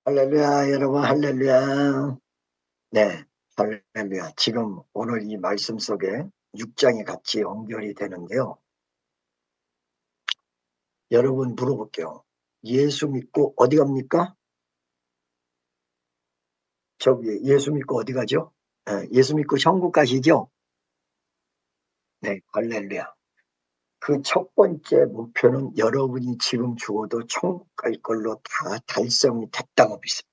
할렐루야, 여러분, 할렐루야. 네, 할렐루야. 지금 오늘 이 말씀 속에 6장이 같이 연결이 되는데요. 여러분 물어볼게요. 예수 믿고 어디 갑니까? 저기 예수 믿고 어디 가죠? 예수 믿고 천국 가시죠? 네, 할렐루야. 그 첫 번째 목표는 여러분이 지금 죽어도 천국 갈 걸로 다 달성이 됐다고 믿습니다.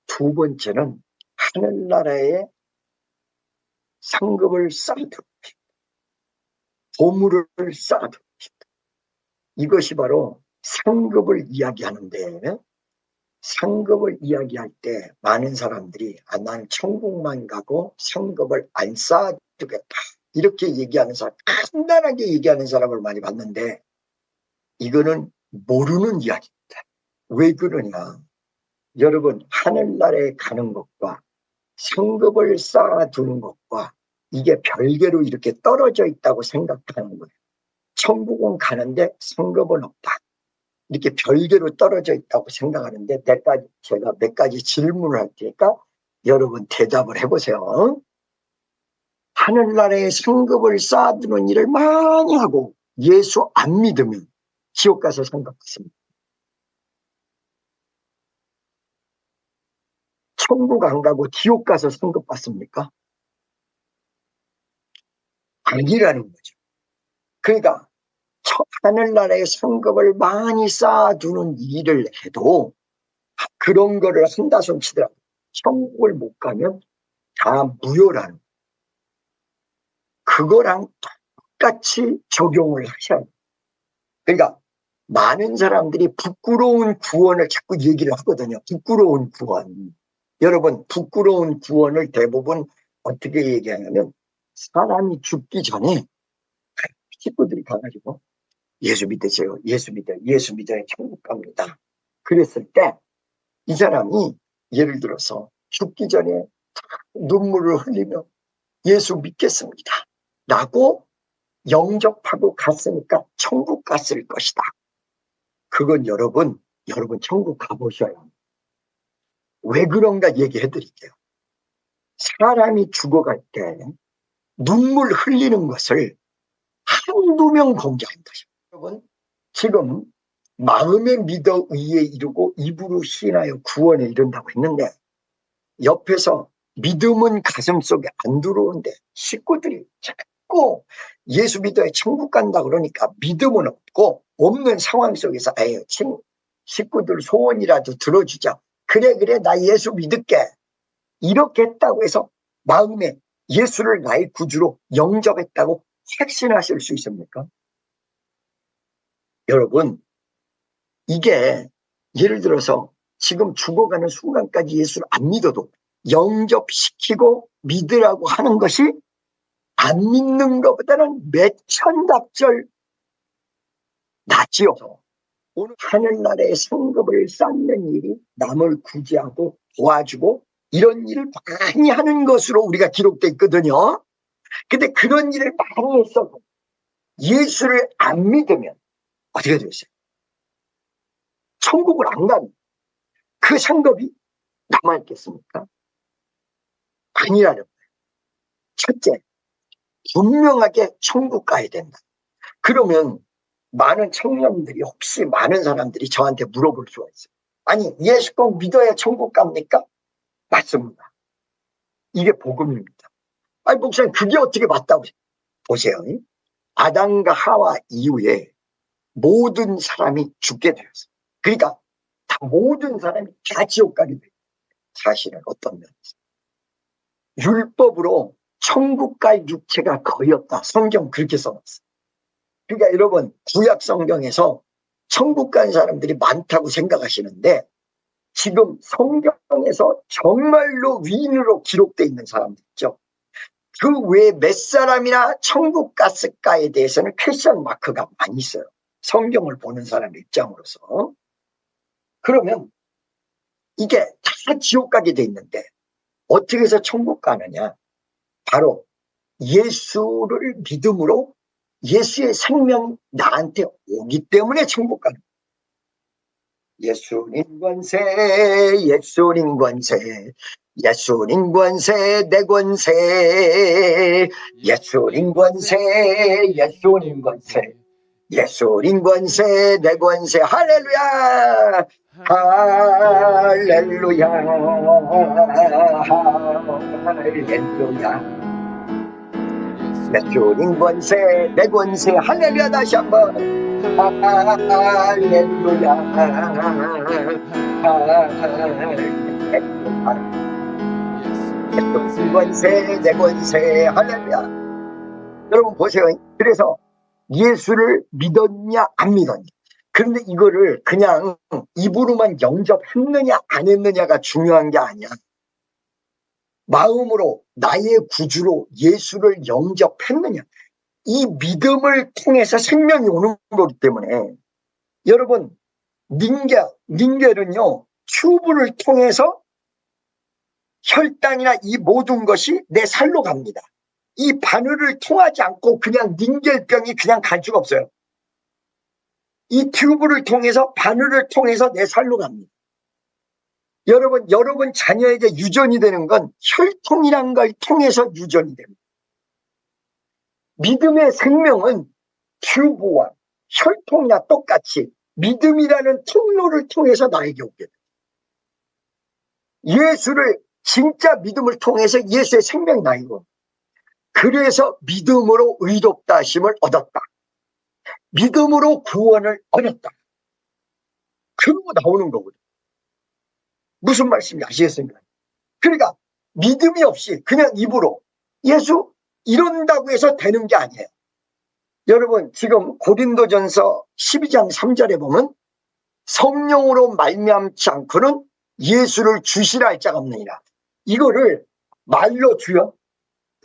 두 번째는 하늘나라에 상급을 쌓아두고 보물을 쌓아두고 이것이 바로 상급을 이야기하는데, 상급을 이야기할 때 많은 사람들이 나는 천국만 가고 상급을 안 쌓아두겠다 이렇게 얘기하는 사람, 간단하게 얘기하는 사람을 많이 봤는데 이거는 모르는 이야기입니다. 왜 그러냐, 여러분, 하늘나라에 가는 것과 상급을 쌓아두는 것과 이게 별개로 이렇게 떨어져 있다고 생각하는 거예요. 천국은 가는데 상급은 없다, 이렇게 별개로 떨어져 있다고 생각하는데, 제가 몇 가지 질문을 할 테니까 여러분 대답을 해보세요. 하늘나라에 상급을 쌓아두는 일을 많이 하고 예수 안 믿으면 지옥 가서 상급 받습니다. 천국 안 가고 지옥 가서 상급 받습니까? 아니라는 거죠. 그러니까 하늘나라에 상급을 많이 쌓아두는 일을 해도 그런 거를 한다 손 치더라도 천국을 못 가면 다 무효라는, 그거랑 똑같이 적용을 하셔야 돼요. 그러니까 많은 사람들이 부끄러운 구원을 자꾸 얘기를 하거든요. 부끄러운 구원. 여러분, 부끄러운 구원을 대부분 어떻게 얘기하냐면, 사람이 죽기 전에 식구들이 가가지고 예수 믿으세요, 예수 믿어요, 예수 믿어요, 천국 갑니다. 그랬을 때 이 사람이 예를 들어서 죽기 전에 눈물을 흘리며 예수 믿겠습니다 라고 영접하고 갔으니까 천국 갔을 것이다. 그건 여러분 천국 가보셔요. 왜 그런가 얘기해 드릴게요. 사람이 죽어갈 때 눈물 흘리는 것을 한두 명 공개한다. 여러분, 지금 마음에 믿어 의에 이르고 입으로 시인하여 구원에 이른다고 했는데, 옆에서 믿음은 가슴 속에 안 들어오는데 식구들이 자꾸 예수 믿어야 천국 간다 그러니까 믿음은 없고, 없는 상황 속에서 에이, 식구들 소원이라도 들어주자, 그래 나 예수 믿을게, 이렇게 했다고 해서 마음에 예수를 나의 구주로 영접했다고 확신하실 수 있습니까? 여러분, 이게 예를 들어서 지금 죽어가는 순간까지 예수를 안 믿어도 영접시키고 믿으라고 하는 것이 안 믿는 것보다는 몇 천답절 낫지요. 오늘 하늘나라의 상급을 쌓는 일이 남을 구제하고 도와주고 이런 일을 많이 하는 것으로 우리가 기록되어 있거든요. 근데 그런 일을 많이 했어도 예수를 안 믿으면 어떻게 되겠어요? 천국을 안 가면 그 상급이 남아있겠습니까? 아니라는 거예요. 첫째, 분명하게 천국 가야 된다. 그러면 많은 청년들이, 혹시 많은 사람들이 저한테 물어볼 수가 있어요. 아니, 예수 꼭 믿어야 천국 갑니까? 맞습니다. 이게 복음입니다. 아니, 목사님, 그게 어떻게 맞다고 보세요. 아담과 하와 이후에 모든 사람이 죽게 되었어요. 그러니까 모든 사람이 다 지옥 가게 돼요. 사실은 어떤 면에서 율법으로 천국 갈 육체가 거의 없다. 성경 그렇게 써놨어요. 그러니까 여러분, 구약 성경에서 천국 간 사람들이 많다고 생각하시는데, 지금 성경에서 정말로 위인으로 기록되어 있는 사람들 있죠. 그 외에 몇 사람이나 천국 갔을까에 대해서는 퀘스천 마크가 많이 있어요. 성경을 보는 사람의 입장으로서. 그러면 이게 다 지옥 가게 돼 있는데 어떻게 해서 천국 가느냐? 바로 예수를 믿음으로 예수의 생명이 나한테 오기 때문에 천국 가는 거예요. 예수님 권세, 예수님 권세, 예수님 권세, 내 권세, 예수님 권세, 예수님 권세, 예수님 권세, 내 권세. 할렐루야, 할렐루야, 할렐루야. 예수님 권세, 내 권세. 할렐루야. 다시 한번 할렐루야, 할렐루야. 예수님 권세, 내 권세. 할렐루야. 여러분 보세요. 그래서 예수를 믿었냐 안 믿었냐, 그런데 이거를 그냥 입으로만 영접했느냐 안 했느냐가 중요한 게 아니야. 마음으로 나의 구주로 예수를 영접했느냐, 이 믿음을 통해서 생명이 오는 거기 때문에 여러분, 닌겔은요 튜브를 통해서 혈당이나 이 모든 것이 내 살로 갑니다. 이 바늘을 통하지 않고 그냥 닌겔병이 그냥 갈 수가 없어요. 이 튜브를 통해서, 바늘을 통해서 내 살로 갑니다. 여러분 자녀에게 유전이 되는 건 혈통이란 걸 통해서 유전이 됩니다. 믿음의 생명은 튜브와 혈통이나 똑같이 믿음이라는 통로를 통해서 나에게 오게 됩니다. 예수를, 진짜 믿음을 통해서 예수의 생명이 나에게 옵니다. 그래서 믿음으로 의롭다 하심을 얻었다. 믿음으로 구원을 얻었다. 그러고 나오는 거거든요. 무슨 말씀인지 아시겠습니까? 그러니까 믿음이 없이 그냥 입으로 예수 이런다고 해서 되는 게 아니에요. 여러분 지금 고린도전서 12장 3절에 보면 성령으로 말미암지 않고는 예수를 주시라 할 자가 없느니라. 이거를 말로 주여.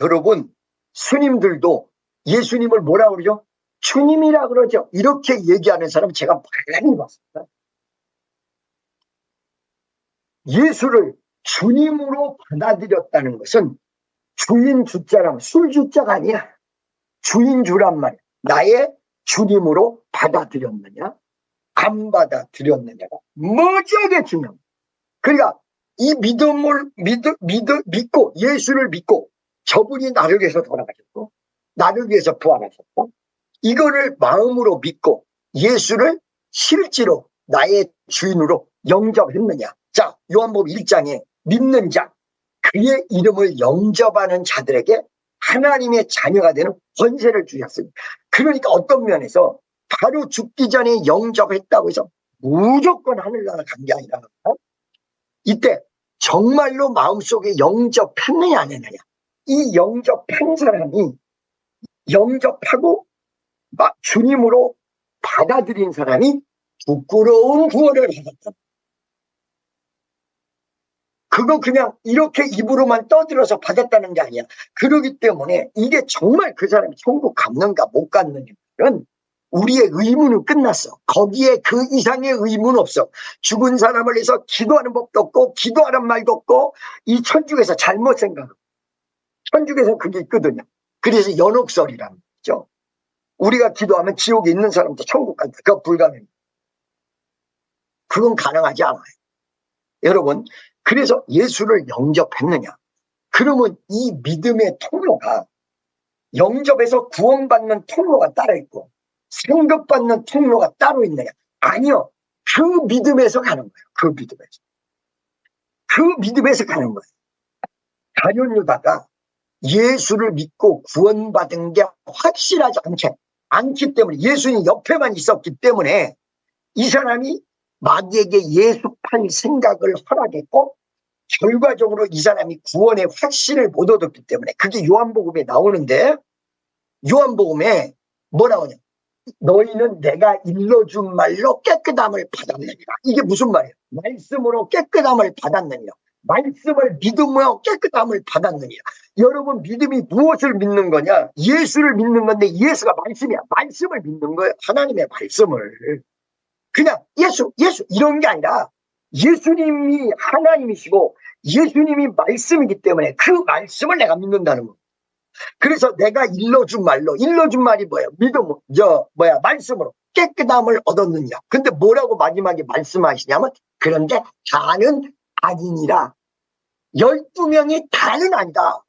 여러분 스님들도 예수님을 뭐라 그러죠? 주님이라 그러죠. 이렇게 얘기하는 사람 제가 많이 봤습니다. 예수를 주님으로 받아들였다는 것은 주인 주자라면 술 주자가 아니야. 주인 주란 말이야. 나의 주님으로 받아들였느냐 안 받아들였느냐가 무지하게 중요합니다. 그러니까 이 믿음을 믿고 예수를 믿고 저분이 나를 위해서 돌아가셨고 나를 위해서 부활하셨고 이거를 마음으로 믿고 예수를 실제로 나의 주인으로 영접했느냐. 자, 요한복음 1장에 믿는 자, 그의 이름을 영접하는 자들에게 하나님의 자녀가 되는 권세를 주셨습니다. 그러니까 어떤 면에서 바로 죽기 전에 영접했다고 해서 무조건 하늘나라 간 게 아니라 이때 정말로 마음속에 영접했느냐 안 했느냐. 이 영접한 사람이 영접하고 주님으로 받아들인 사람이 부끄러운 구원을 받았다. 그거 그냥 이렇게 입으로만 떠들어서 받았다는 게 아니야. 그러기 때문에 이게 정말 그 사람이 천국 갔는가 못 갔는가는 우리의 의무는 끝났어. 거기에 그 이상의 의무는 없어. 죽은 사람을 위해서 기도하는 법도 없고 기도하는 말도 없고 이 천국에서 잘못 생각하고 천국에서 그게 있거든요. 그래서 연옥설이라는 거죠. 우리가 기도하면 지옥에 있는 사람도 천국 간다. 그거 불가능해요. 그건 가능하지 않아요. 여러분, 그래서 예수를 영접했느냐? 그러면 이 믿음의 통로가 영접해서 구원받는 통로가 따로 있고 상급받는 통로가 따로 있느냐? 아니요. 그 믿음에서 가는 거예요. 그 믿음에서. 그 믿음에서 가는 거예요. 가룟 유다가 예수를 믿고 구원받은 게 확실하지 않기 때문에 예수님 옆에만 있었기 때문에 이 사람이 마귀에게 예수 팔 생각을 허락했고 결과적으로 이 사람이 구원의 확신을 못 얻었기 때문에 그게 요한복음에 나오는데 요한복음에 뭐라고 하냐. 너희는 내가 일러준 말로 깨끗함을 받았느니라. 이게 무슨 말이에요? 말씀으로 깨끗함을 받았느니라. 말씀을 믿음으로 깨끗함을 받았느니라. 여러분 믿음이 무엇을 믿는 거냐? 예수를 믿는 건데 예수가 말씀이야. 말씀을 믿는 거예요. 하나님의 말씀을. 그냥 예수 이런 게 아니라 예수님이 하나님이시고 예수님이 말씀이기 때문에 그 말씀을 내가 믿는다는 거. 그래서 내가 일러준 말이 뭐예요? 믿음, 말씀으로. 깨끗함을 얻었느냐. 근데 뭐라고 마지막에 말씀하시냐면 그런데 다는 아니니라. 12명이 다는 아니다.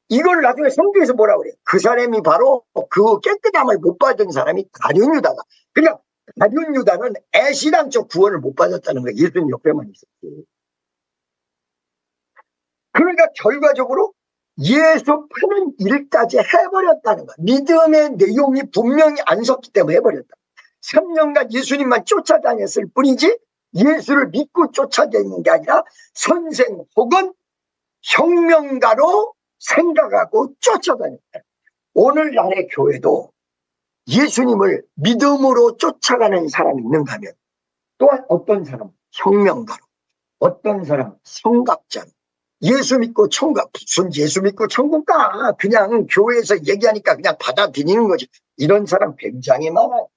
이걸 나중에 성경에서 뭐라고 그래요? 그 사람이 바로 그 깨끗함을 못 받은 사람이 가룟 유다다. 그러니까 가룟 유다는 애시당 쪽 구원을 못 받았다는 거예요. 예수님 옆에만 있었지. 그러니까 결과적으로 예수 파는 일까지 해버렸다는 거야. 믿음의 내용이 분명히 안 섰기 때문에 해버렸다. 3년간 예수님만 쫓아다녔을 뿐이지 예수를 믿고 쫓아다니는 게 아니라 선생 혹은 혁명가로 생각하고 쫓아다녔다. 오늘날의 교회도 예수님을 믿음으로 쫓아가는 사람이 있는가 하면 또한 어떤 사람 혁명가로, 어떤 사람 성각자로, 예수 믿고 천국, 무슨 예수 믿고 천국 가. 그냥 교회에서 얘기하니까 그냥 받아들이는 거지. 이런 사람 굉장히 많아요.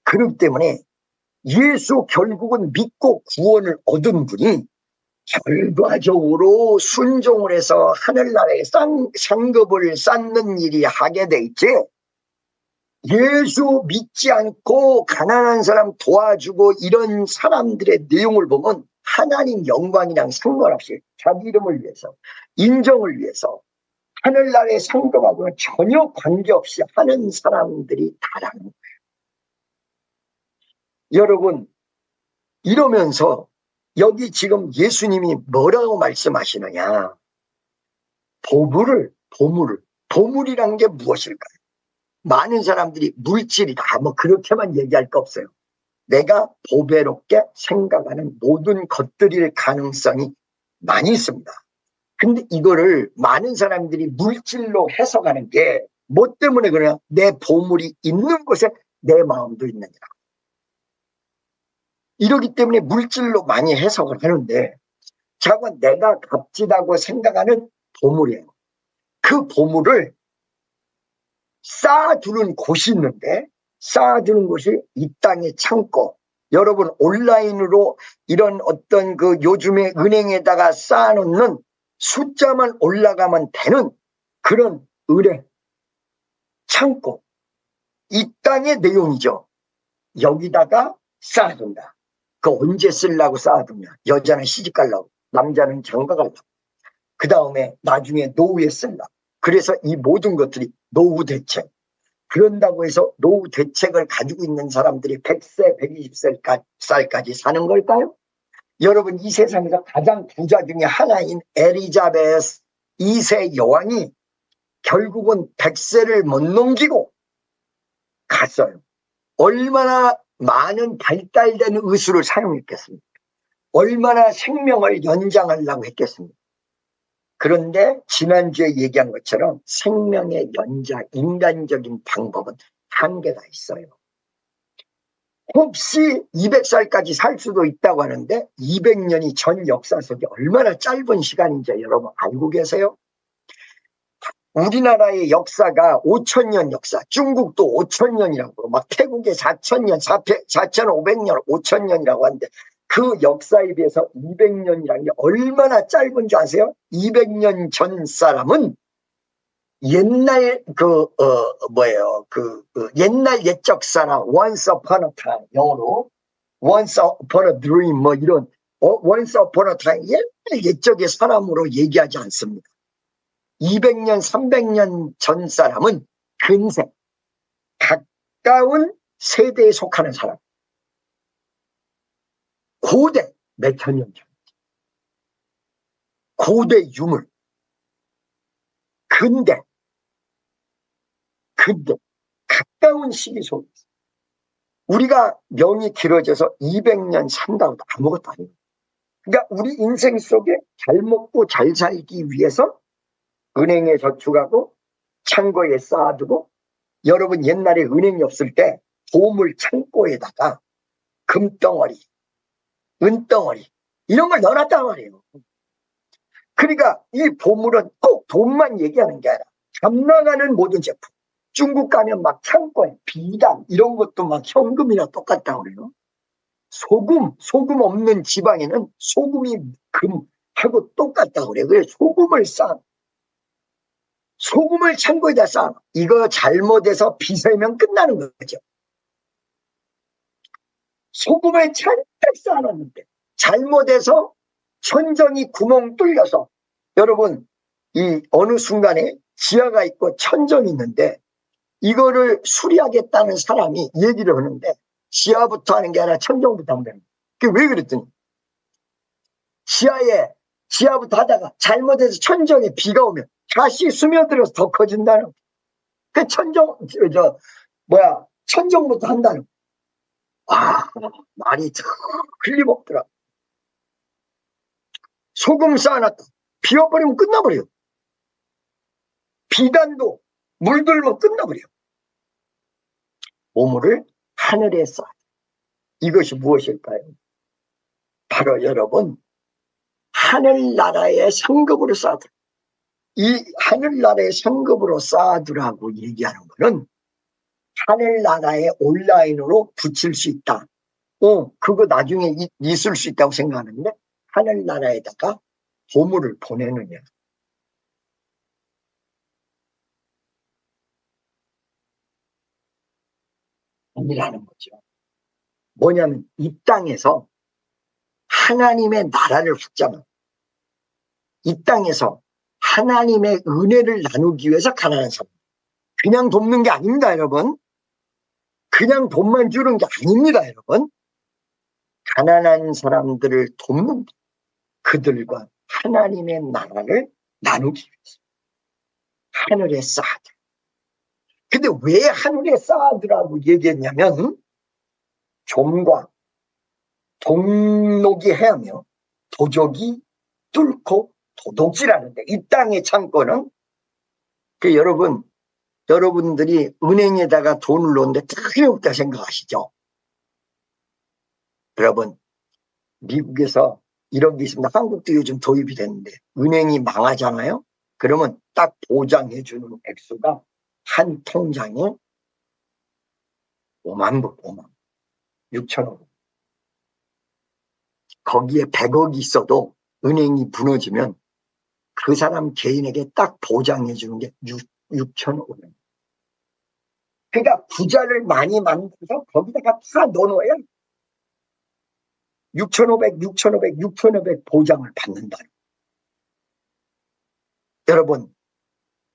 그렇기 때문에 예수 결국은 믿고 구원을 얻은 분이 결과적으로 순종을 해서 하늘나라에 상급을 쌓는 일이 하게 돼 있지. 예수 믿지 않고 가난한 사람 도와주고 이런 사람들의 내용을 보면 하나님 영광이랑 상관없이 자기 이름을 위해서, 인정을 위해서 하늘나라의 상급하고는 전혀 관계없이 하는 사람들이 다라는 거예요. 여러분, 이러면서 여기 지금 예수님이 뭐라고 말씀하시느냐. 보물이란 게 무엇일까요? 많은 사람들이 물질이다. 뭐 그렇게만 얘기할 거 없어요. 내가 보배롭게 생각하는 모든 것들일 가능성이 많이 있습니다. 근데 이거를 많은 사람들이 물질로 해석하는 게 뭐 때문에 그러냐? 내 보물이 있는 곳에 내 마음도 있느니라. 이러기 때문에 물질로 많이 해석을 하는데 자꾸 내가 값지다고 생각하는 보물이에요. 그 보물을 쌓아두는 곳이 있는데 쌓아두는 곳이 이 땅의 창고. 여러분 온라인으로 이런 어떤 그 요즘에 은행에다가 쌓아놓는 숫자만 올라가면 되는 그런 은행, 창고. 이 땅의 내용이죠. 여기다가 쌓아둔다. 그 언제 쓰려고 쌓아두냐. 여자는 시집가려고, 남자는 장가가려고. 그 다음에 나중에 노후에 쓸라. 그래서 이 모든 것들이 노후 대책. 그런다고 해서 노후 대책을 가지고 있는 사람들이 100세, 120살까지 사는 걸까요? 여러분, 이 세상에서 가장 부자 중에 하나인 엘리자베스 2세 여왕이 결국은 100세를 못 넘기고 갔어요. 얼마나 많은 발달된 의술을 사용했겠습니까? 얼마나 생명을 연장하려고 했겠습니까? 그런데 지난주에 얘기한 것처럼 생명의 연장, 인간적인 방법은 한계가 있어요. 혹시 200살까지 살 수도 있다고 하는데 200년이 전 역사 속에 얼마나 짧은 시간인지 여러분 알고 계세요? 우리나라의 역사가 5,000년 역사, 중국도 5,000년이라고, 막 태국의 4,000년, 4,500년, 5,000년이라고 하는데 그 역사에 비해서 200년이라는 게 얼마나 짧은 줄 아세요? 200년 전 사람은 옛날 옛날 옛적 사람, once upon a time, 영어로 once upon a dream 뭐 이런 once upon a time 옛날 옛적의 사람으로 얘기하지 않습니다. 200년, 300년 전 사람은 근생, 가까운 세대에 속하는 사람. 고대, 몇천 년 전. 고대 유물. 근대. 가까운 시기 속에 있어요. 우리가 명이 길어져서 200년 산다고 아무것도 아니에요. 그러니까 우리 인생 속에 잘 먹고 잘 살기 위해서 은행에 저축하고 창고에 쌓아두고, 여러분 옛날에 은행이 없을 때 보물 창고에다가 금덩어리, 은덩어리 이런 걸 넣어놨단 말이에요. 그러니까 이 보물은 꼭 돈만 얘기하는 게 아니라 값나가는 모든 제품. 중국 가면 막 창고에 비단 이런 것도 막 현금이랑 똑같다고 그래요. 소금 없는 지방에는 소금이 금하고 똑같다고 그래요. 그래서 소금을 소금을 창고에다 쌓아. 이거 잘못해서 비세면 끝나는 거죠. 소금을 잔뜩 쌓아놨는데 잘못해서 천정이 구멍 뚫려서, 여러분 이 어느 순간에 지하가 있고 천정이 있는데 이거를 수리하겠다는 사람이 얘기를 하는데 지하부터 하는 게 아니라 천정부터 하면 됩니다. 그게 왜 그랬더니 지하부터 하다가 잘못해서 천정에 비가 오면 다시 스며들어서 더 커진다는, 그 천정부터 한다는. 말이 흘림없더라. 소금 쌓아놨다. 비워버리면 끝나버려. 비단도 물들면 끝나버려. 보물을 하늘에 쌓아. 이것이 무엇일까요? 바로 여러분, 하늘나라의 상급으로 쌓아두라. 이 하늘나라의 상급으로 쌓아두라고 얘기하는 거는 하늘나라에 온라인으로 붙일 수 있다. 그거 나중에 있을 수 있다고 생각하는데 하늘나라에다가 보물을 보내느냐. 아니라는 거죠. 뭐냐면 이 땅에서 하나님의 나라를 확장하고 이 땅에서 하나님의 은혜를 나누기 위해서 가난한 사람. 그냥 돕는 게 아닙니다, 여러분. 그냥 돈만 주는 게 아닙니다, 여러분. 가난한 사람들을 돕는, 그들과 하나님의 나라를 나누기 위해서 하늘에 쌓아들. 근데 왜 하늘에 쌓아두라고 얘기했냐면 좀과 동록이 해하며 도적이 뚫고 도둑질하는데, 이 땅의 창고는 여러분들이 은행에다가 돈을 넣는데 필요 없다 생각하시죠? 여러분, 미국에서 이런 게 있습니다. 한국도 요즘 도입이 됐는데 은행이 망하잖아요. 그러면 딱 보장해주는 액수가 한 통장에 5만 불, 6천억. 거기에 100억이 있어도 은행이 무너지면 그 사람 개인에게 딱 보장해주는 게 6,500원. 그러니까 부자를 많이 만들어서 거기다가 다 넣어놓아야 6,500 보장을 받는다. 여러분,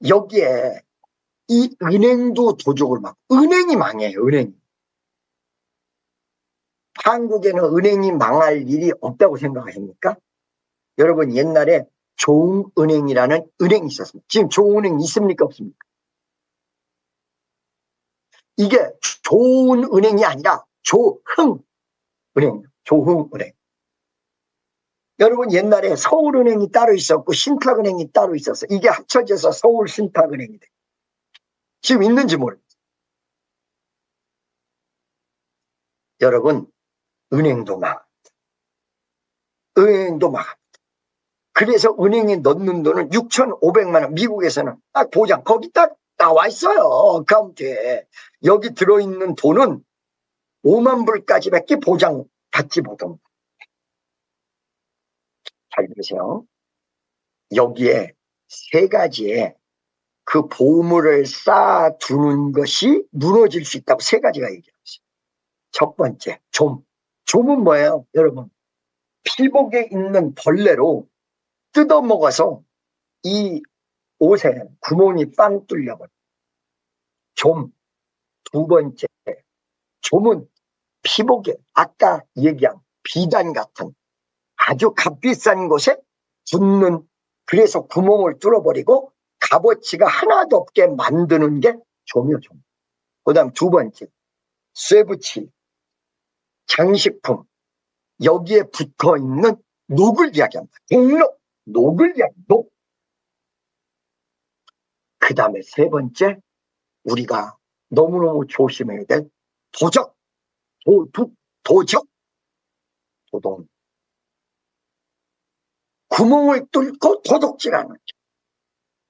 여기에 이 은행도 도둑을 막, 은행이 망해요, 은행이. 한국에는 은행이 망할 일이 없다고 생각하십니까? 여러분, 옛날에 조흥은행이라는 은행이 있었습니다. 지금 조흥은행 있습니까? 없습니까? 이게 좋은 은행이 아니라 조흥은행, 조흥은행. 여러분, 옛날에 서울은행이 따로 있었고 신탁은행이 따로 있었어요. 이게 합쳐져서 서울신탁은행이 돼요. 지금 있는지 모르겠어요. 여러분, 은행도 망합니다. 은행도 망합니다. 그래서 은행에 넣는 돈은 6,500만 원, 미국에서는 딱 보장, 거기 딱 나와 있어요. 어카운트에. 여기 들어있는 돈은 5만 불까지밖에 보장받지 못합니다. 잘 들으세요. 여기에 세 가지의 그 보물을 쌓아두는 것이 무너질 수 있다고 세 가지가 얘기했어요. 첫 번째, 좀은 뭐예요? 여러분, 피복에 있는 벌레로 뜯어먹어서 이 옷에 구멍이 빵 뚫려버려. 두 번째, 좀은 피복에 아까 얘기한 비단 같은 아주 값비싼 곳에 붙는, 그래서 구멍을 뚫어버리고 값어치가 하나도 없게 만드는 게 좀이요, 좀. 그 다음 두 번째, 쇠붙이, 장식품, 여기에 붙어있는 녹을 이야기합니다. 녹을 이야기합니다. 그 다음에 세 번째, 우리가 너무너무 조심해야 될 도적, 도둑. 구멍을 뚫고 도둑질하는 거죠.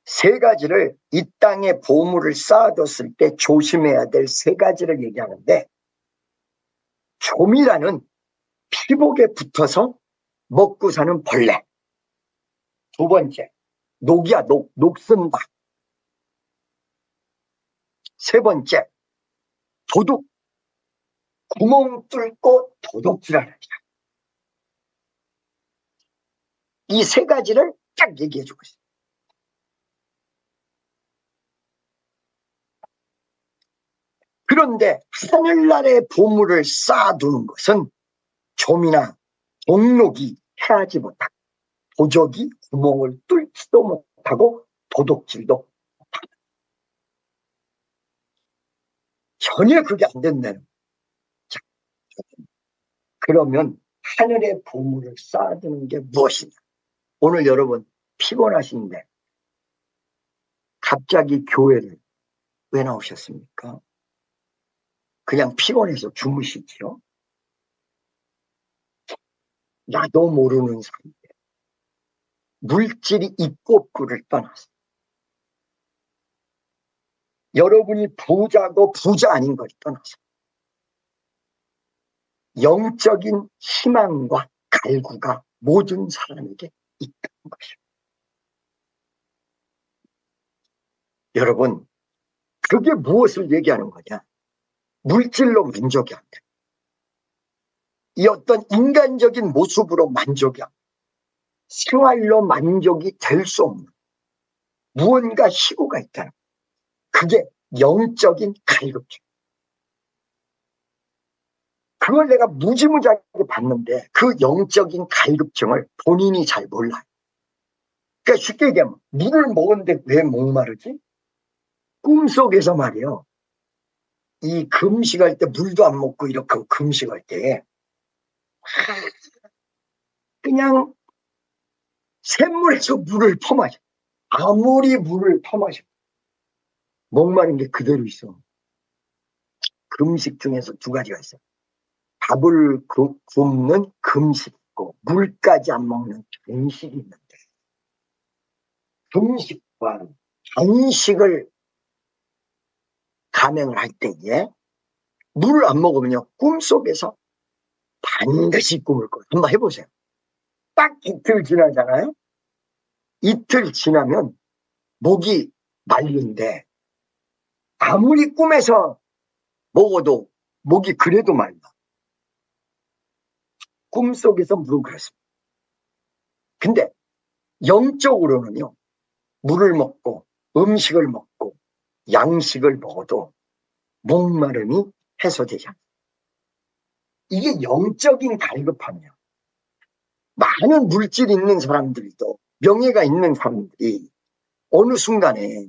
세 가지를, 이 땅에 보물을 쌓아뒀을 때 조심해야 될 세 가지를 얘기하는데, 좀이라는 피복에 붙어서 먹고 사는 벌레. 두 번째, 녹이야, 녹 쓴다. 세 번째, 도둑. 구멍 뚫고 도둑질하는 자. 이 세 가지를 딱 얘기해 주고 있어요. 그런데 하늘나라의 보물을 쌓아두는 것은 좀이나 동록이 해하지 못하고 도적이 구멍을 뚫지도 못하고 도둑질도 못하고 전혀 그게 안 된다는 거예요. 자, 그러면 하늘의 보물을 쌓아두는 게 무엇이냐? 오늘 여러분 피곤하신데 갑자기 교회를 왜 나오셨습니까? 그냥 피곤해서 주무시지요? 나도 모르는 사이에 물질이 있고 없고를 떠나서 여러분이 부자고 부자 아닌 걸 떠나서 영적인 희망과 갈구가 모든 사람에게 있다는 것입니다. 여러분, 그게 무엇을 얘기하는 거냐? 물질로 만족이 안 돼. 이 어떤 인간적인 모습으로 만족이 안 돼. 생활로 만족이 될 수 없는 무언가 희고가 있다는 거예요. 그게 영적인 갈급증. 그걸 내가 무지무지하게 봤는데 그 영적인 갈급증을 본인이 잘 몰라요. 그러니까 쉽게 얘기하면 물을 먹었는데 왜 목마르지? 꿈속에서 말이에요. 이 금식할 때 물도 안 먹고 이렇게 금식할 때 그냥 샘물에서 물을 퍼마셔. 아무리 물을 퍼마셔. 목마른 게 그대로 있어. 금식 중에서 두 가지가 있어요. 밥을 굶는 금식이 있고 물까지 안 먹는 단식이 있는데 금식과 단식을 감행을 할 때에 물을 안 먹으면요 꿈속에서 반드시 꿈을 꿔요. 한번 해보세요. 딱 이틀 지나잖아요. 이틀 지나면 목이 말린데 아무리 꿈에서 먹어도 목이 그래도 말라. 꿈속에서 물은 그렇습니다. 근데 영적으로는요 물을 먹고 음식을 먹고 양식을 먹어도 목마름이 해소되지 않아요. 이게 영적인 갈급함이에요. 많은 물질이 있는 사람들도 명예가 있는 사람들이 어느 순간에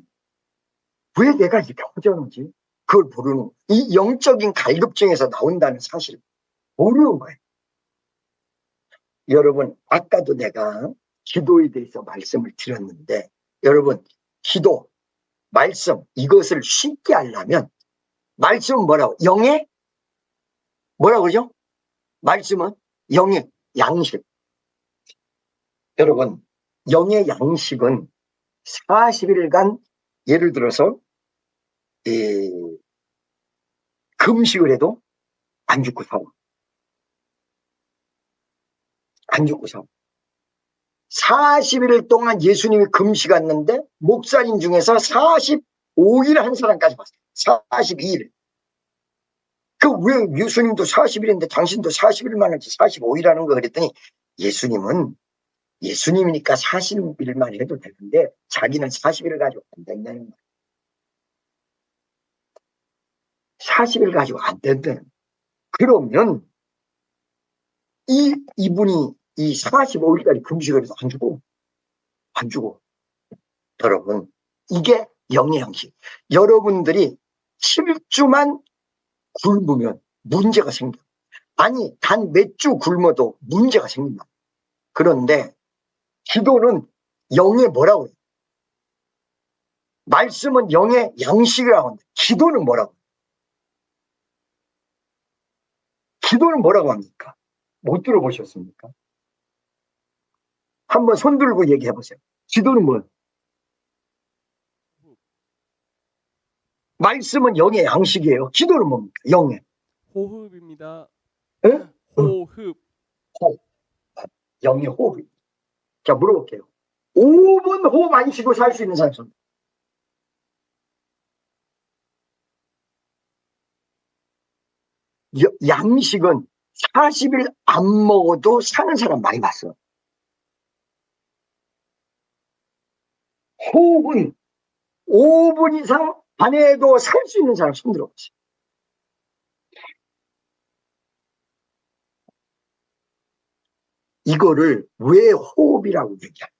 왜 내가 이렇게 허전하지? 그걸 모르는 이 영적인 갈급증에서 나온다는 사실을 모르는 거예요. 여러분 아까도 내가 기도에 대해서 말씀을 드렸는데 여러분 기도, 말씀 이것을 쉽게 하려면 말씀은 뭐라고? 영의 뭐라고 그러죠? 말씀은 영의 양식. 여러분 영의 양식은 40일간 예를 들어서 금식을 해도 안 죽고 살아. 안 죽고 살아. 40일 동안 예수님이 금식했는데 목사님 중에서 45일 한 사람까지 봤어요. 42일. 그 왜 예수님도 40일인데 당신도 40일만 하지 45일 하는 거 그랬더니 예수님은 예수님이니까 40일만 해도 되는데 자기는 40일을 가지고 안 된다는 거예요. 40일 가지고 안 된다는 거예요. 그러면 이분이 이 45일까지 금식을 해서 안 죽어. 여러분, 이게 영의 양식. 여러분들이 7주만 굶으면 문제가 생겨. 아니, 단 몇 주 굶어도 문제가 생긴다. 그런데 기도는 영의 뭐라고 해요? 말씀은 영의 양식이라고 합니다. 기도는 뭐라고 해요? 기도는 뭐라고 합니까? 못 들어보셨습니까? 한번 손 들고 얘기해 보세요. 기도는 뭐예요? 말씀은 영의 양식이에요. 기도는 뭡니까? 영의. 호흡입니다. 에? 호흡. 호흡. 영의 호흡. 자, 물어볼게요. 5분 호흡 안 쉬고 살 수 있는 사람 손. 양식은 40일 안 먹어도 사는 사람 많이 봤어. 호흡은 5분 이상 안 해도 살 수 있는 사람 손 들어보세요. 이거를 왜 호흡이라고 얘기할까?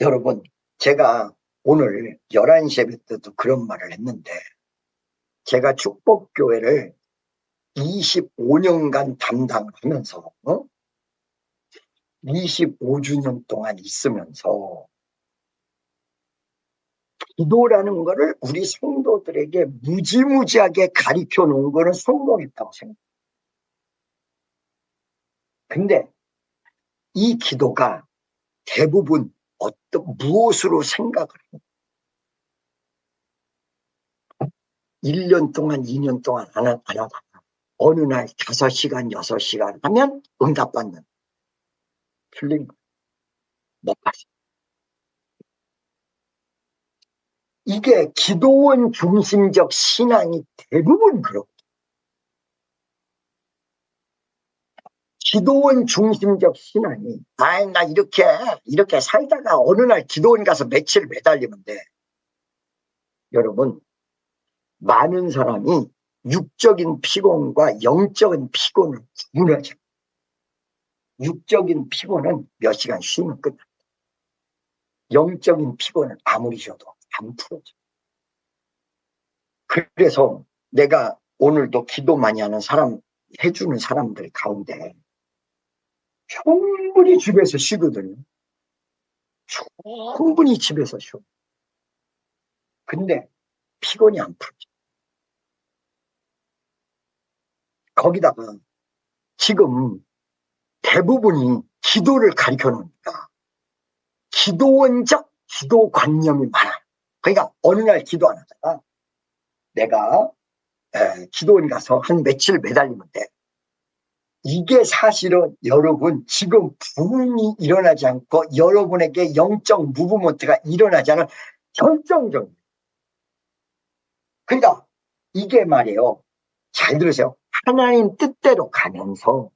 여러분, 제가 오늘 11시 예배 때도 그런 말을 했는데, 제가 축복교회를 25년간 담당하면서 25주년 동안 있으면서 기도라는 거를 우리 성도들에게 무지무지하게 가르쳐 놓은 거는 성공했다고 생각해요. 근데 이 기도가 대부분 무엇으로 생각을 해요? 1년 동안, 2년 동안 안 하다가 어느 날 5시간, 6시간 하면 응답받는. 틀린 거예요. 못 봤어요. 이게 기도원 중심적 신앙이 대부분 그렇고, 기도원 중심적 신앙이, 나 이렇게 살다가 어느 날 기도원 가서 며칠 매달리면 돼. 여러분, 많은 사람이 육적인 피곤과 영적인 피곤을 구분하죠. 육적인 피곤은 몇 시간 쉬면 끝나. 영적인 피곤은 아무리 쉬어도 안 풀어져. 그래서 내가 오늘도 기도 많이 하는 사람, 해주는 사람들 가운데 충분히 집에서 쉬거든요. 충분히 집에서 쉬어. 근데 피곤이 안 풀어져. 거기다가 지금 대부분이 기도를 가르쳐 놓으니까 기도원적 기도관념이 많아요. 그러니까 어느 날 기도 안 하다가 내가 기도원 가서 한 며칠 매달리면 돼. 이게 사실은 여러분 지금 부흥이 일어나지 않고 여러분에게 영적 무브먼트가 일어나지 않은 결정적이에요. 그러니까 이게 말이에요. 잘 들으세요. 하나님 뜻대로 가면서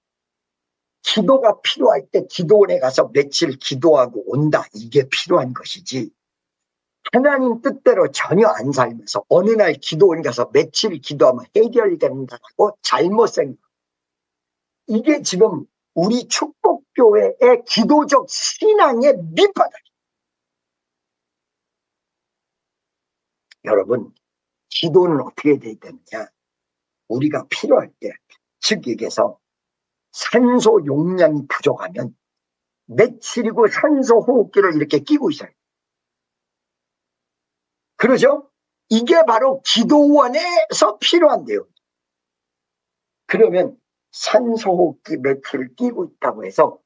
기도가 필요할 때 기도원에 가서 며칠 기도하고 온다. 이게 필요한 것이지. 하나님 뜻대로 전혀 안 살면서 어느 날 기도원 가서 며칠 기도하면 해결된다고 잘못 생각. 이게 지금 우리 축복교회의 기도적 신앙의 밑바닥이에요. 여러분, 기도는 어떻게 돼야 되느냐? 우리가 필요할 때, 즉 얘기해서 산소 용량이 부족하면 며칠이고 산소 호흡기를 이렇게 끼고 있어요. 그러죠? 이게 바로 기도원에서 필요한데요. 그러면 산소호흡기 며칠 끼고 있다고 해서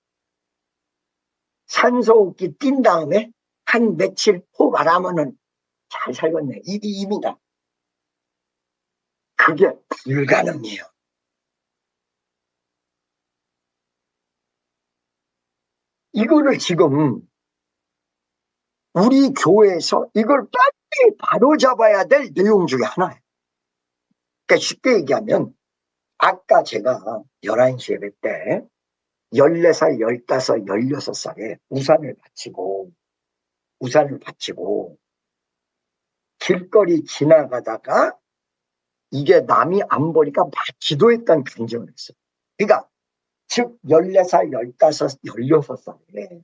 산소호흡기 뛴 다음에 한 며칠 호흡 안 하면은 잘 살겠네. 이게 입니다. 그게 불가능해요. 이거를 지금 우리 교회에서 이걸 빨리 바로잡아야 될 내용 중에 하나예요. 그러니까 쉽게 얘기하면 아까 제가 11시 예배 때 14살, 15, 16살에 우산을 받치고 길거리 지나가다가 이게 남이 안 보니까 막 기도했던 감정을 했어요. 그러니까 즉 14살, 15, 16살에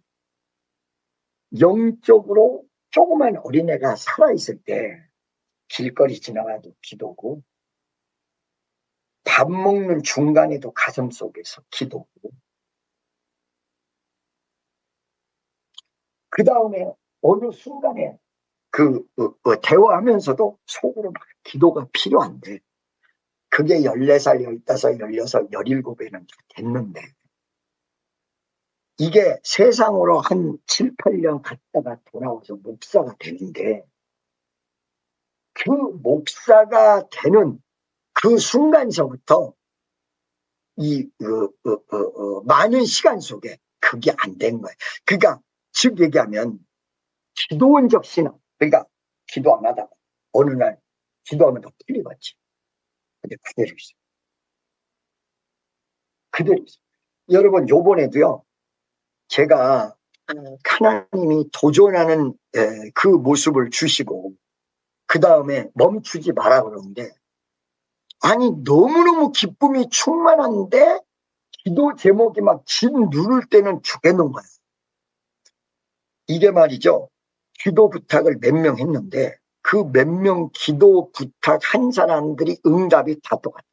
영적으로 조그만 어린애가 살아있을 때 길거리 지나가도 기도고 밥 먹는 중간에도 가슴 속에서 기도고 그 다음에 어느 순간에 대화하면서도 속으로 막 기도가 필요한데 그게 14살, 15, 16, 17에는 다 됐는데 이게 세상으로 한 7, 8년 갔다가 돌아와서 목사가 되는데 그 목사가 되는 그 순간서부터 많은 시간 속에 그게 안 된 거예요. 그러니까 즉 얘기하면 기도원적 신앙. 그러니까 기도 안 하다가 어느 날 기도하면 더 풀리겠지. 근데 그대로 있어요. 그대로 있어요. 여러분, 요번에도요, 제가 하나님이 도전하는 그 모습을 주시고, 그 다음에 멈추지 마라 그러는데, 아니, 너무너무 기쁨이 충만한데, 기도 제목이 막 진 누를 때는 죽겠는 거예요. 이게 말이죠. 기도 부탁을 몇 명 했는데, 그 몇 명 기도 부탁한 사람들이 응답이 다 똑같아요.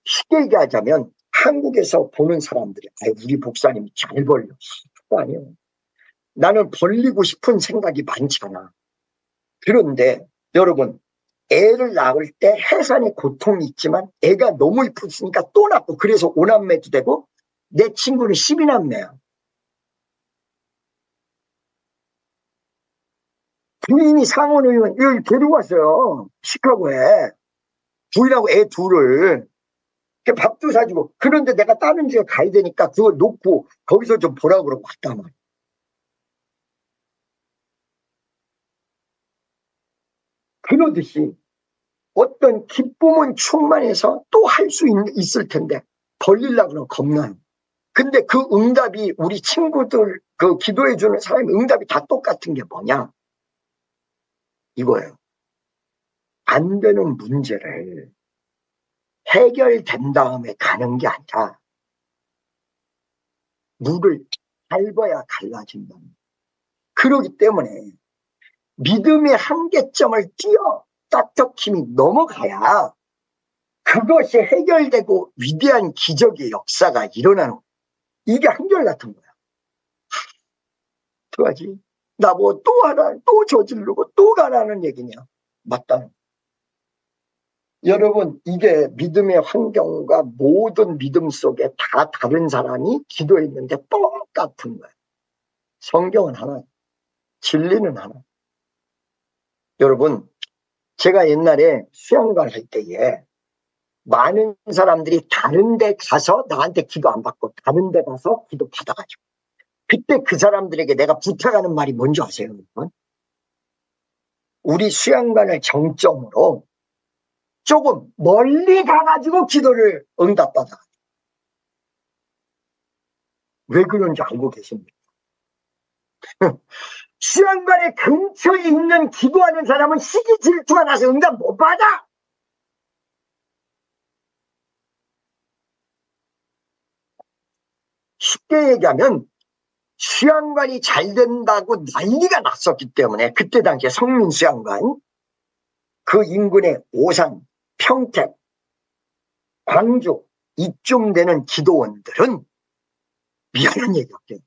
쉽게 얘기하자면, 한국에서 보는 사람들이, 우리 목사님이 잘 벌려. 그거 아니에요. 나는 벌리고 싶은 생각이 많잖아. 그런데 여러분, 애를 낳을 때 해산의 고통이 있지만 애가 너무 이쁘니까 또 낳고, 그래서 5남매도 되고, 내 친구는 12남매야. 부인이 상원의원 여기 데려왔어요. 시카고에. 부인하고 애 둘을. 밥도 사주고. 그런데 내가 다른 집에 가야 되니까 그걸 놓고 거기서 좀 보라고 그러고 왔단 말이야. 그러듯이 어떤 기쁨은 충만해서 또 할 수 있을 텐데 벌리려고 그러면 겁나요. 근데 그 응답이 우리 친구들, 그 기도해주는 사람의 응답이 다 똑같은 게 뭐냐? 이거예요. 안 되는 문제를 해결된 다음에 가는 게 아니라 물을 밟아야 갈라진다. 그러기 때문에 믿음의 한계점을 뛰어 딱딱힘이 넘어가야 그것이 해결되고 위대한 기적의 역사가 일어나는 거야. 이게 한결같은 거야. 어떡하지? 나보고 또 하나, 또 저지르고 또 가라는 얘기냐? 맞다. 여러분, 이게 믿음의 환경과 모든 믿음 속에 다 다른 사람이 기도했는데 똑같은 거예요. 성경은 하나, 진리는 하나. 여러분, 제가 옛날에 수양관 할 때에 많은 사람들이 다른 데 가서 나한테 기도 안 받고 다른 데 가서 기도 받아가지고, 그때 그 사람들에게 내가 부탁하는 말이 뭔지 아세요, 여러분? 우리 수양관을 정점으로 조금 멀리 가가지고 기도를 응답받아. 왜 그런지 알고 계십니까? 수양관의 근처에 있는 기도하는 사람은 시기 질투가 나서 응답 못 받아. 쉽게 얘기하면 수양관이 잘 된다고 난리가 났었기 때문에, 그때 당시에 성민 수양관, 그 인근의 오산, 평택, 광주 이쯤 되는 기도원들은 미안한 얘기할게요.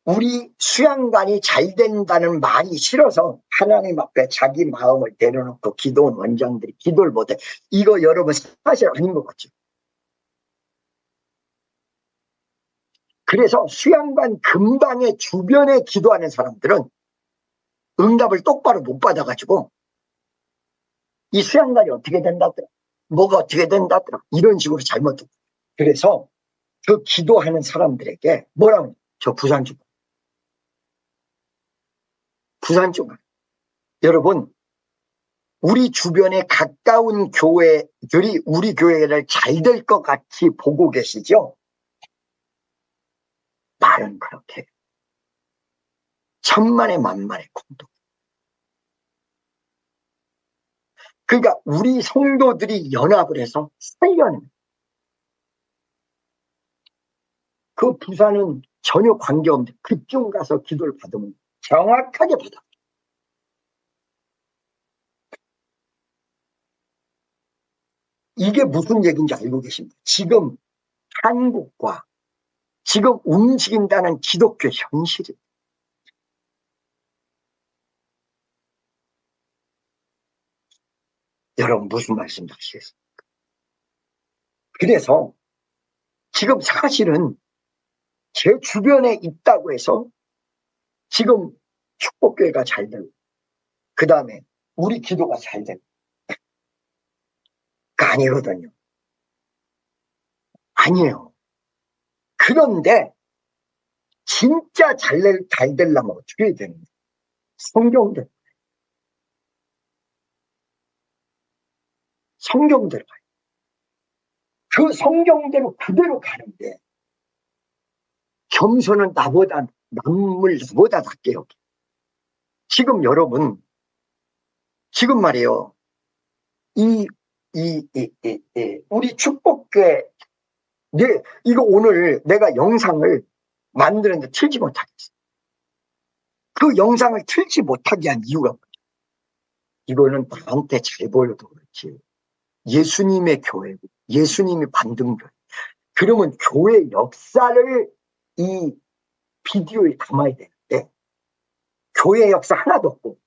우리 수양관이 잘 된다는 말이 싫어서 하나님 앞에 자기 마음을 내려놓고 기도원 원장들이 기도를 못해. 이거 여러분 사실 아닌 것 같죠? 그래서 수양관 근방의 주변에 기도하는 사람들은 응답을 똑바로 못 받아가지고 이 수양관이 어떻게 된다더라, 뭐가 어떻게 된다더라, 이런 식으로 잘못 듣고. 그래서 그 기도하는 사람들에게 뭐라고 해요? 저 부산 쪽. 여러분, 우리 주변에 가까운 교회들이 우리 교회를 잘 될 것 같이 보고 계시죠? 말은 그렇게 천만의 만만의 공동. 그러니까 우리 성도들이 연합을 해서 살려는, 그 부산은 전혀 관계없는데 그쪽 가서 기도를 받으면 정확하게 받아. 이게 무슨 얘기인지 알고 계십니까? 지금 한국과 지금 움직인다는 기독교 현실이. 여러분, 무슨 말씀 하시겠습니까? 그래서 지금 사실은 제 주변에 있다고 해서 지금 축복교회가 잘 되고, 그 다음에 우리 기도가 잘 되고, 아니거든요. 아니에요. 그런데 진짜 잘 되려면 어떻게 해야 되는 거예요? 성경대로. 성경대로 가요. 그 성경대로 그대로 가는데 겸손은 남을 나보다 낮게 여기. 지금 여러분, 지금 말이에요. 우리 축복교회, 이거 오늘 내가 영상을 만드는데 틀지 못하겠어. 그 영상을 틀지 못하게 한 이유가 뭐냐? 이거는 나한테 잘 보여도 그렇지. 예수님의 교회고, 예수님이 만든 교회. 그러면 교회 역사를 이 비디오에 담아야 되는데, 교회 역사 하나도 없고,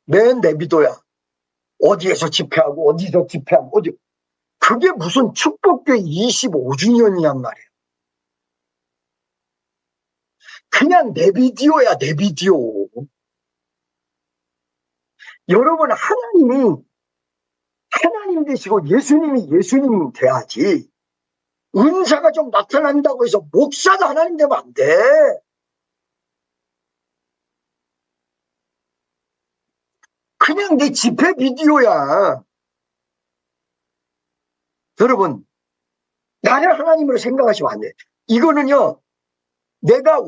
맨 내비도야. 어디에서 집회하고, 어디서 집회하고, 그게 무슨 축복교회 25주년이란 말이에요. 그냥 내비디오야, 내비디오. 여러분, 하나님 되시고 예수님이 예수님 돼야지. 은사가 좀 나타난다고 해서 목사도 하나님 되면 안 돼. 그냥 내 집회 비디오야. 여러분, 나를 하나님으로 생각하시면 안 돼. 이거는요, 내가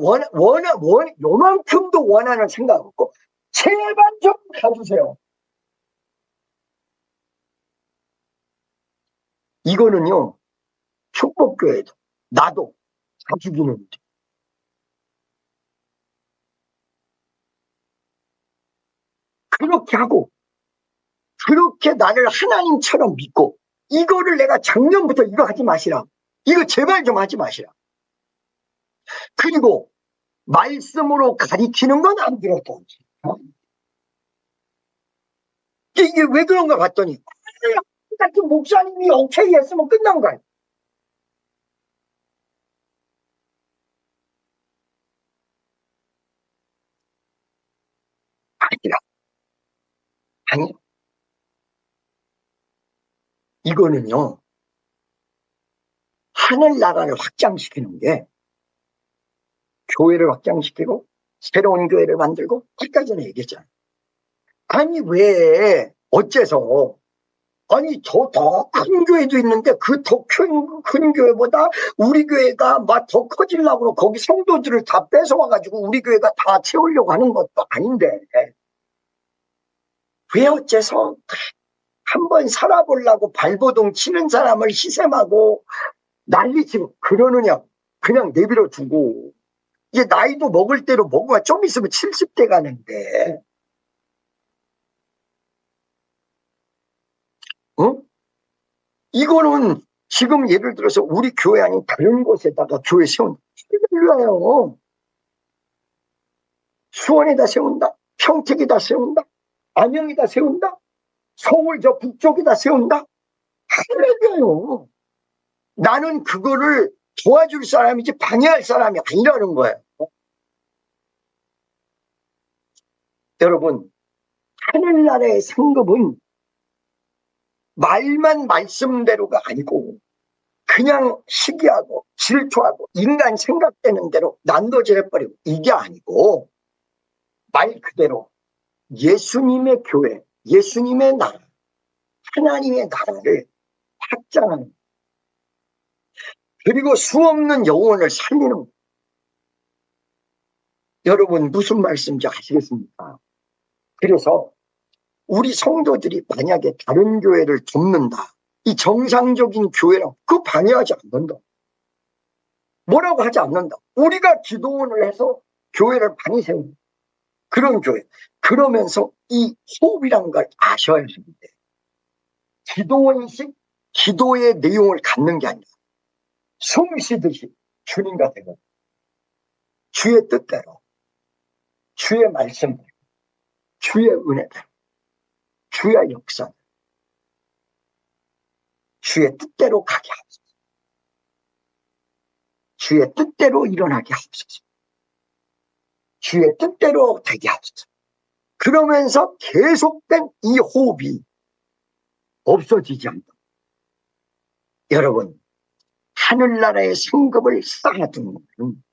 요만큼도 원하는 생각 없고, 제발 좀 가주세요. 이거는요, 축복교회도, 나도 가주기는 돼. 그렇게 하고, 그렇게 나를 하나님처럼 믿고, 이거를 내가 작년부터 이거 하지 마시라. 이거 제발 좀 하지 마시라. 그리고 말씀으로 가리키는 건 안 들었던 이게 왜 그런가 봤더니 같은 목사님이 오케이 했으면 끝난 거야. 아니야. 이거는요, 하늘나라를 확장시키는 게, 교회를 확장시키고 새로운 교회를 만들고, 아까 전에 얘기했잖아요. 아니 왜 어째서, 아니 더 큰 교회도 있는데 그 더 큰 교회보다 우리 교회가 막 더 커지려고 거기 성도들을 다 뺏어와가지고 우리 교회가 다 채우려고 하는 것도 아닌데 왜 어째서 한번 살아보려고 발버둥 치는 사람을 희생하고 난리치고 그러느냐. 그냥 내버려 두고 이제 나이도 먹을 대로 먹어야 좀 있으면 70대 가는데 이거는 지금 예를 들어서 우리 교회 아닌 다른 곳에다가 교회 세운다. 할렐루야요. 수원에다 세운다. 평택에다 세운다. 안양에다 세운다. 서울 저 북쪽에다 세운다. 할렐루야요. 나는 그거를 도와줄 사람이지 방해할 사람이 아니라는 거예요. 여러분, 하늘나라의 상급은 말만 말씀대로가 아니고 그냥 시기하고 질투하고 인간 생각되는 대로 난도질해버리고 이게 아니고 말 그대로 예수님의 교회, 예수님의 나라, 하나님의 나라를 확장하는, 그리고 수없는 영혼을 살리는. 여러분 무슨 말씀인지 아시겠습니까? 그래서 우리 성도들이 만약에 다른 교회를 돕는다, 이 정상적인 교회라고 그거 방해하지 않는다, 뭐라고 하지 않는다. 우리가 기도원을 해서 교회를 많이 세운다. 그런 교회. 그러면서 이 호흡이라는 걸 아셔야 하는데, 기도원식 기도의 내용을 갖는 게 아니라 숨 쉬듯이 주님과 되고 주의 뜻대로, 주의 말씀대로, 주의 은혜대로, 주의 역사대로, 주의 뜻대로 가게 하옵소서. 주의 뜻대로 일어나게 하옵소서. 주의 뜻대로 되게 하옵소서. 그러면서 계속된 이 호흡이 없어지지 않다. 여러분, 하늘나라의 상급을 쌓아두는 것은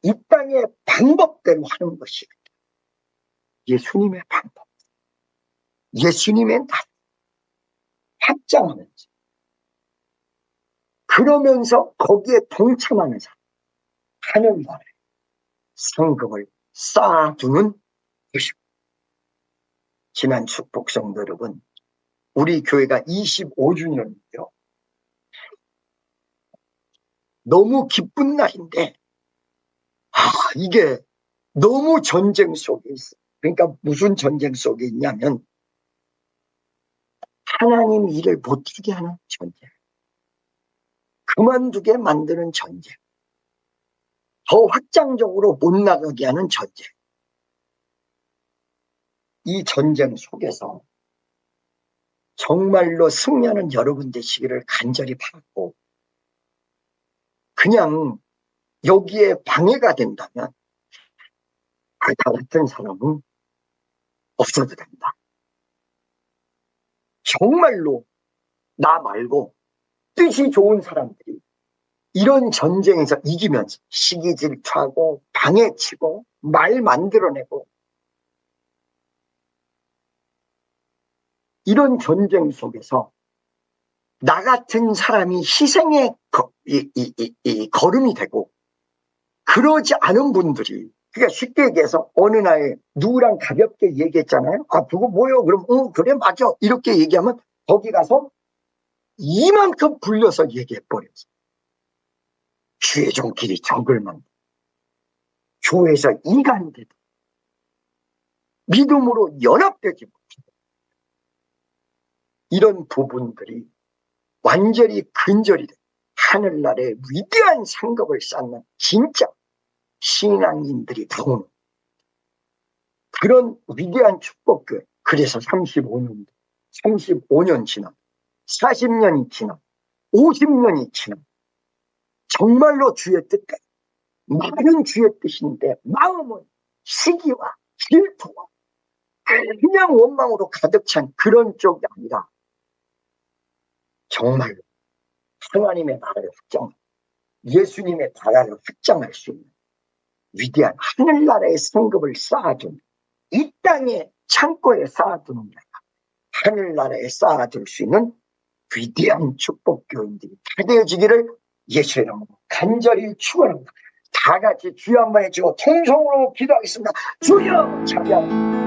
이 땅의 방법대로 하는 것입니다. 예수님의 방법, 예수님의 나라, 확장하면서, 그러면서 거기에 동참하는 사람, 하늘나라에 상급을 쌓아두는 것이고, 지난 축복성도 여러분, 우리 교회가 25주년이죠. 너무 기쁜 날인데, 이게 너무 전쟁 속에 있어. 그러니까 무슨 전쟁 속에 있냐면, 하나님 일을 못하게 하는 전쟁, 그만두게 만드는 전쟁, 더 확장적으로 못 나가게 하는 전쟁. 이 전쟁 속에서 정말로 승리하는 여러분 되시기를 간절히 바라고, 그냥 여기에 방해가 된다면 다 같은 사람은 없어도 된다. 정말로 나 말고 뜻이 좋은 사람들이 이런 전쟁에서 이기면서 시기 질투하고 방해치고 말 만들어내고, 이런 전쟁 속에서 나 같은 사람이 희생의 걸음이 되고, 그러지 않은 분들이, 그러니까 쉽게 얘기해서 어느 날 누구랑 가볍게 얘기했잖아요. 그거 뭐요? 그럼 그래 맞아 이렇게 얘기하면 거기 가서 이만큼 불려서 얘기해버려서 주의 종끼리 적을 만들고, 교회에서 이간되도 믿음으로 연합되지 못하고, 이런 부분들이 완전히 근절이 돼 하늘나라의 위대한 상급을 쌓는 진짜 신앙인들이 나오는 그런 위대한 축복교회. 그래서 35년 지나 40년이 지나 50년이 지나 정말로 주의 뜻대로, 많은 주의 뜻인데 마음은 시기와 질투와 그냥 원망으로 가득 찬 그런 쪽이 아니라, 정말로 하나님의 나라를 확장, 예수님의 나라를 확장할 수 있는 위대한 하늘나라의 상급을 쌓아둔, 이 땅의 창고에 쌓아두는 게 하늘나라에 쌓아둘 수 있는 위대한 축복교인들이 다 되어지기를 예수의 이름으로 간절히 축원합니다. 다 같이 주여 한번 해주고 통성으로 기도하겠습니다. 주여 찬양.